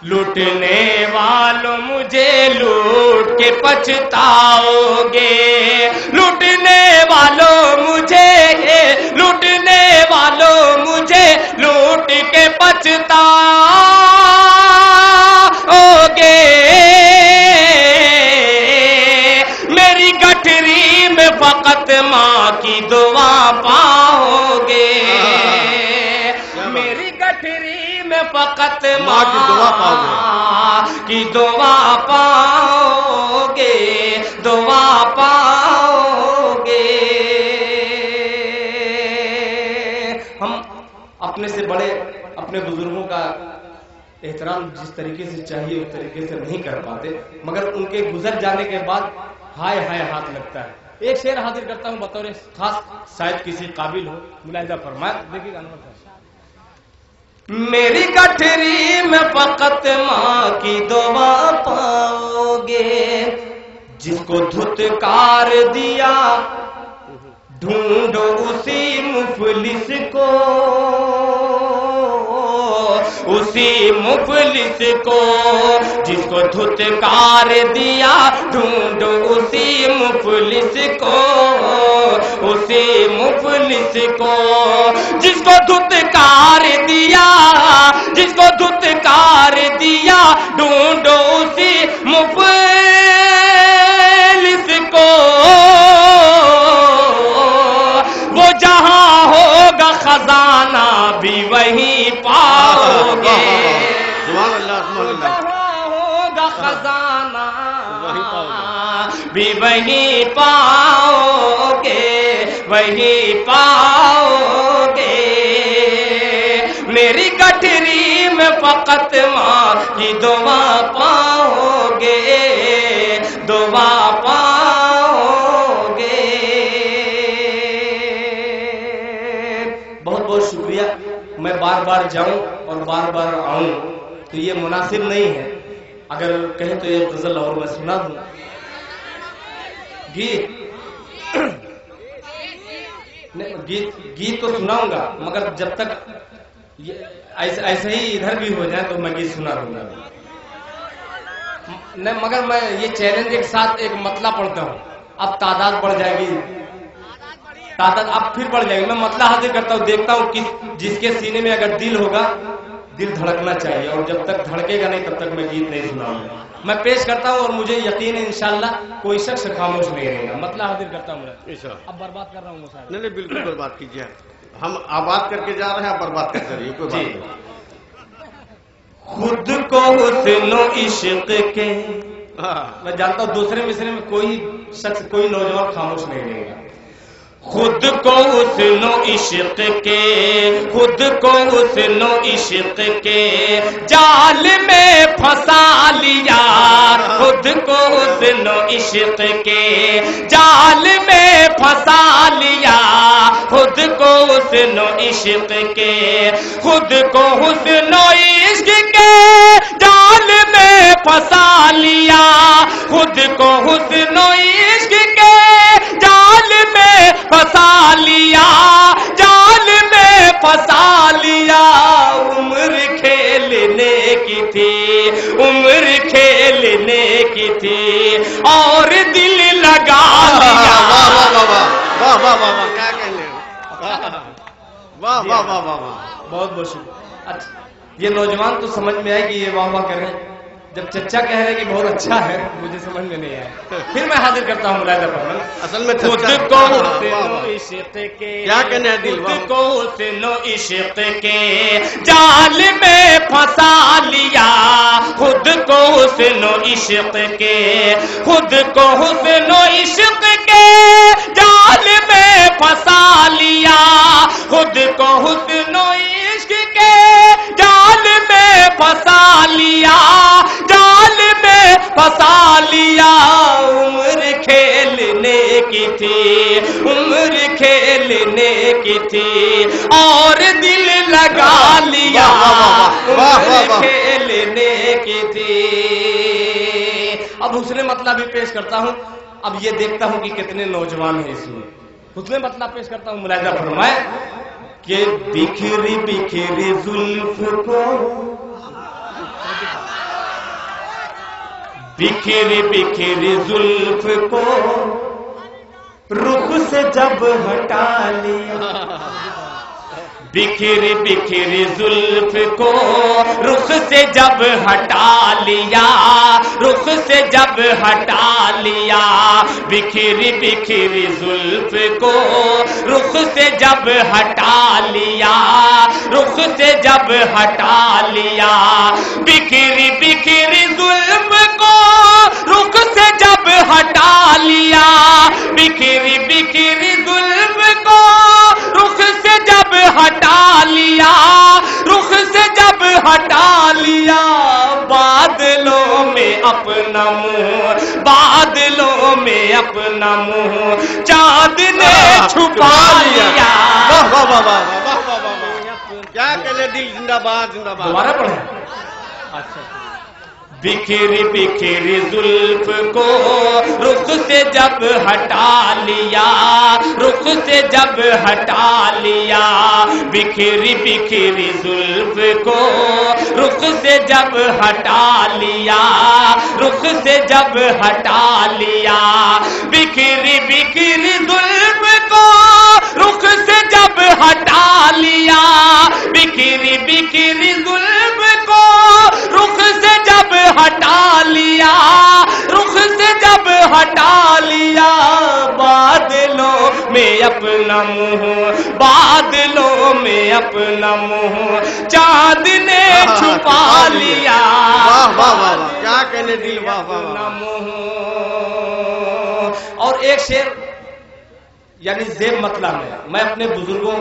لوٹنے والوں مجھے لوٹ کے پچھتاؤ گے، لوٹنے والوں مجھے، لوٹنے والوں مجھے لوٹ کے پچھتاؤ گے، میری گٹھری میں فقط ماں کی دعا پاؤ گے، میری گٹھری میں فقط ماں کی دعا پاؤ گے، دعا پاؤ گے، دعا پاؤ گے۔ ہم اپنے سے بڑے، اپنے بزرگوں کا احترام جس طریقے سے چاہیے اس طریقے سے نہیں کر پاتے، مگر ان کے گزر جانے کے بعد ہائے ہائے ہاتھ لگتا ہے۔ ایک شعر حاضر کرتا ہوں بطور خاص، شاید کسی قابل ہو، ملاحظہ فرمائے، دیکھیے گا انور صاحب۔ میری گٹھری میں فقط ماں کی دعا پاؤ گے، جس کو دھتکار دیا ڈھونڈو اسی مفلس کو، اسی مفلس کو، جس کو دھتکار دیا ڈھونڈو اسی مفلس کو، اسی مفلس کو، جس کو دھتکار دیا، جس کو دھتکار دیا ڈھونڈو اسی مفلس کو، وہ جہاں ہوگا خزانہ بھی وہیں پاؤ گے، جہاں ہوگا خزانہ بھی وہیں پاؤ گے، وہیں پاؤ گے، میری گٹھری میں فقط ماں کی دعا پاؤ گے، دعا پاؤ گے۔ بہت بہت شکریہ، میں بار بار جاؤں اور بار بار آؤں تو یہ مناسب نہیں ہے، اگر کہیں تو یہ غزل اور میں سنا دوں، گیت تو سناؤں گا، مگر جب تک ایسے ہی ادھر بھی ہو جائے تو میں گیت سنا دوں گا نہیں، مگر میں یہ چیلنج کے ساتھ ایک مطلع پڑھتا ہوں، اب تعداد بڑھ جائے گی، تعداد اب پھر بڑھ جائے گی، میں مطلع حاضر کرتا ہوں، دیکھتا ہوں جس کے سینے میں اگر دل ہوگا، دل دھڑکنا چاہیے، اور جب تک دھڑکے گا نہیں تب تک میں گیت نہیں سناؤں گا، میں پیش کرتا ہوں اور مجھے یقین ہے انشاءاللہ کوئی شخص خاموش نہیں رہے گا، مطلع حاضر کرتا ہوں میں، اب برباد کر رہا ہوں مصاحب، نہیں بالکل برباد کیجیے، ہم آباد کر کے جا رہے ہیں، آپ برباد کر رہی کوئی بات نہیں۔ خود کو حسن و عشق کے، میں جانتا ہوں دوسرے مصرے میں کوئی شخص، کوئی نوجوان خاموش نہیں رہے گا، خود کو حسن و عشق کے، خود کو حسن و عشق کے جال میں پھنسا لیا، خود کو حسن و عشق کے جال میں پھنسا لیا، خود کو حسن و عشق کے، خود کو حسن و عشق کے جال میں پھنسا لیا، خود کو حسن و عشق کے جال میں پھنسا لیا، جال میں پھنسا لیا، عمر کھیلنے کی تھی، عمر کھیلنے کی تھی، اور دل لگا لیا۔ واہ واہ واہ واہ واہ واہ واہ، کیا کہنے، واہ واہ واہ واہ، بہت بہت شکریہ۔ اچھا یہ نوجوان تو سمجھ میں آئے کہ یہ واہ واہ کر رہے ہیں، جب چچا کہہ رہے کہ بہت اچھا ہے مجھے سمجھ میں نہیں آیا، پھر میں حاضر کرتا ہوں ملاحظہ فرمائیں، اصل میں خود کو حسن و عشق کے، کیا کہنے ہیں دل، خود کو حسن و عشق کے جال میں پھنسا لیا، خود کو حسن و عشق کے، خود کو حسن و عشق کے جال میں پھنسا لیا، خود کو حسن و عشق کے جال میں پھنسا لیا، جال میں پھنسا لیا، عمر کھیلنے کی تھی، عمر کھیلنے کی تھی، اور دل لگا لیا، عمر کھیلنے کی تھی۔ اب حسن مطلب بھی پیش کرتا ہوں، اب یہ دیکھتا ہوں کہ کتنے نوجوان ہیں اس میں، حسن مطلب پیش کرتا ہوں، ملاحظہ فرمائے کہ بکھری بکھری زلف کو بکھر بکھر زلف کو رخ سے جب ہٹا لیا، بکھر بکھر زلف کو رخ سے جب ہٹا لیا، رخ سے جب ہٹا لیا، بکھر بکھر زلف کو رخ سے جب ہٹا لیا، رخ سے جب ہٹا لیا، بکھر بکھر زلف کو رخ سے جب ہٹا لیا، بکھر بکھر زلف کو رخ سے جب ہٹا لیا، رخ سے جب ہٹا لیا، بادلوں میں اپنا منہ، بادلوں میں اپنا منہ چاند نے چھپا لیا۔ واہ واہ واہ واہ واہ واہ واہ واہ، کیا کہنے دل زندہ باد زندہ باد۔ دوبارہ پڑھیں۔ اچھا، بکھر بکھر زلف کو رخ سے جب ہٹا لیا، رخ سے جب ہٹا لیا، بکھر بکھر زلف کو رخ سے جب ہٹا لیا، رخ سے جب ہٹا لیا، بکھر بکھر زلف کو رخ سے جب ہٹا لیا، بکھر بکھر زلف کو رخ سے جب ہٹا لیا، رخ سے جب ہٹا لیا، بادلوں میں اپنا منہ، بادلوں میں اپنا منہ چاند نے چھپا لیا۔ واہ واہ واہ واہ، کیا کہنے دل، واہ واہ واہ۔ اور ایک شعر یعنی زیب مطلب میں اپنے بزرگوں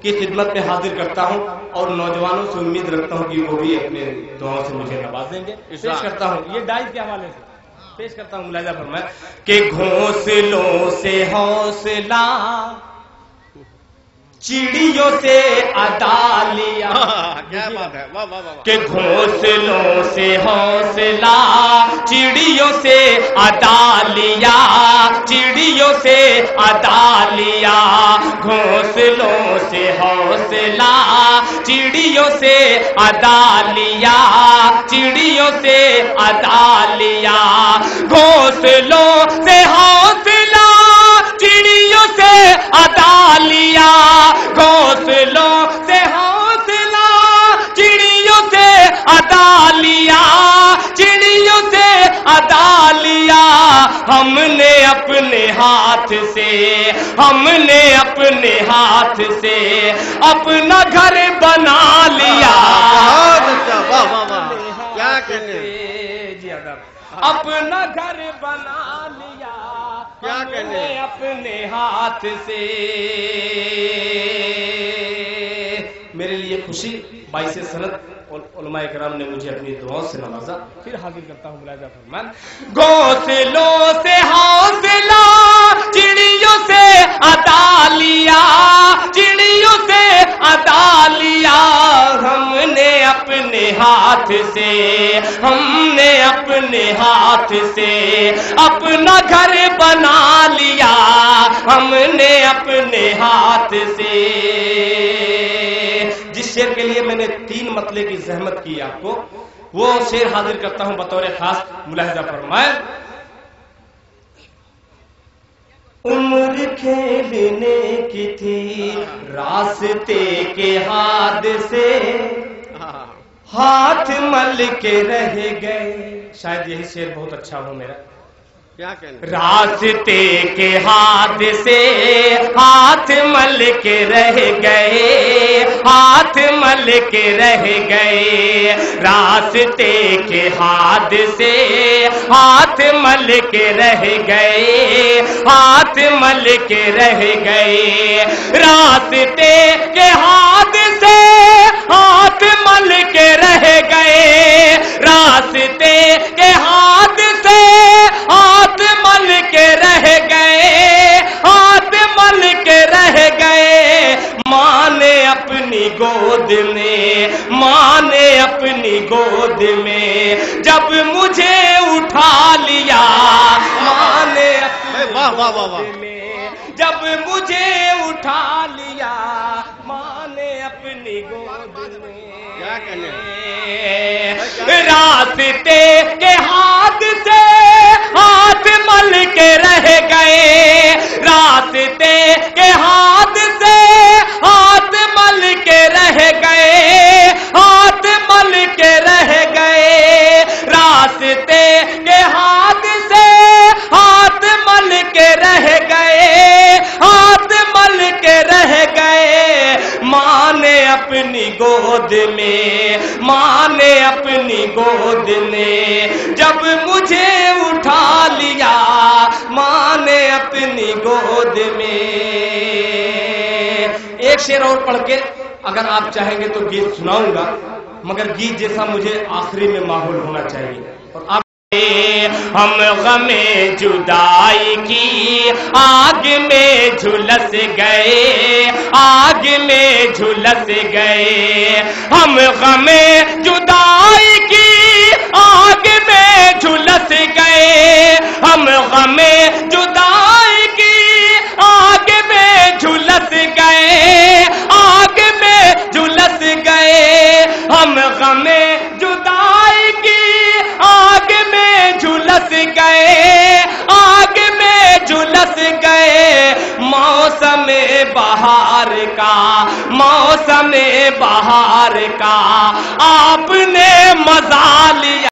کی خدمت میں حاضر کرتا ہوں اور نوجوانوں سے امید رکھتا ہوں کہ وہ بھی اپنے دعاؤں سے مجھے نواز دیں گے۔ پیش کرتا ہوں یہ ڈائز کے حوالے سے پیش کرتا ہوں، ملاحظہ فرمائیں کہ گھونسلوں سے حوصلہ چڑیوں سے ادا لیا، کیا بات ہے، واہ واہ واہ۔ کہ گھونسلوں سے حوصلہ چڑیوں سے ادا لیا، چڑیوں سے ادا لیا، گھونسلوں سے حوصلہ چڑیوں سے ادا لیا، چڑیوں سے ادا لیا، گھونسلوں سے حوصلہ چڑیوں سے ادا لیا، گھونسلوں سے حوصلہ چڑیوں سے ادا لیا، چڑیوں سے ادا لیا، ہم نے اپنے ہاتھ سے، ہم نے اپنے ہاتھ سے اپنا گھر بنا لیا۔ بہت اچھا، واہ واہ واہ، کیا کہنے، جی اپنا گھر بنا لیا، کیا کہنے، اپنے ہاتھ سے۔ میرے لیے خوشی باعث سنت علماء کرام نے مجھے اپنی دعاؤں سے نوازا۔ پھر حاضر کرتا ہوں، ملاحظہ فرمائیں، گھونسلوں سے حوصلہ چڑیوں سے ادا لیا، چڑیوں سے ادا لیا، ہم نے اپنے ہاتھ سے، ہم نے اپنے ہاتھ سے اپنا گھر بنا لیا، ہم نے اپنے ہاتھ سے۔ جس شعر کے لیے میں نے 3 مطلع کی زحمت کی آپ کو، وہ شعر حاضر کرتا ہوں بطور خاص، ملاحظہ فرمائیں، عمر کھیلنے کی تھی راستے کے حادثے، ہاتھ مل کے رہ گئے، شاید یہی شعر بہت اچھا ہو میرا، کیا کہنے، راستے کے حادثے ہاتھ مل کے رہ گئے، ہاتھ مل کے رہ گئے، راستے کے حادثے ہاتھ مل کے رہ گئے، ہاتھ مل کے رہ گئے، راستے کے حادثے ہاتھ مل کے رہ گئے، راستے کے حادثے ہاتھ مل کے رہ گئے، ہاتھ مل کے رہ گئے، ماں نے اپنی گود میں، ماں نے اپنی گود میں جب مجھے اٹھا لیا، ماں نے اپنی گود میں جب مجھے اٹھا لیا، ماں نے اپنی گود میں، کیا کہنے، راستے کے ہاتھ سے گود میں، جب مجھے اٹھا لیا ماں نے اپنی گود میں۔ ایک شعر اور پڑھ کے اگر آپ چاہیں گے تو گیت سناؤں گا، مگر گیت جیسا مجھے آخری میں ماحول ہونا چاہیے۔ اور آپ ہم غم جدائی کی آگ میں جھلس گئے، آگ میں جھلس گئے، ہم غم جدائی کی آگ میں جھلس گئے، ہم غم جدائی کی آگ میں جھلس گئے، آگ میں جھلس گئے، ہم غم جدائی کی آگ میں جھلس گئے، آگ میں جھلس گئے۔ موسم بہار کا، موسم بہار کا آپ نے مزہ لیا۔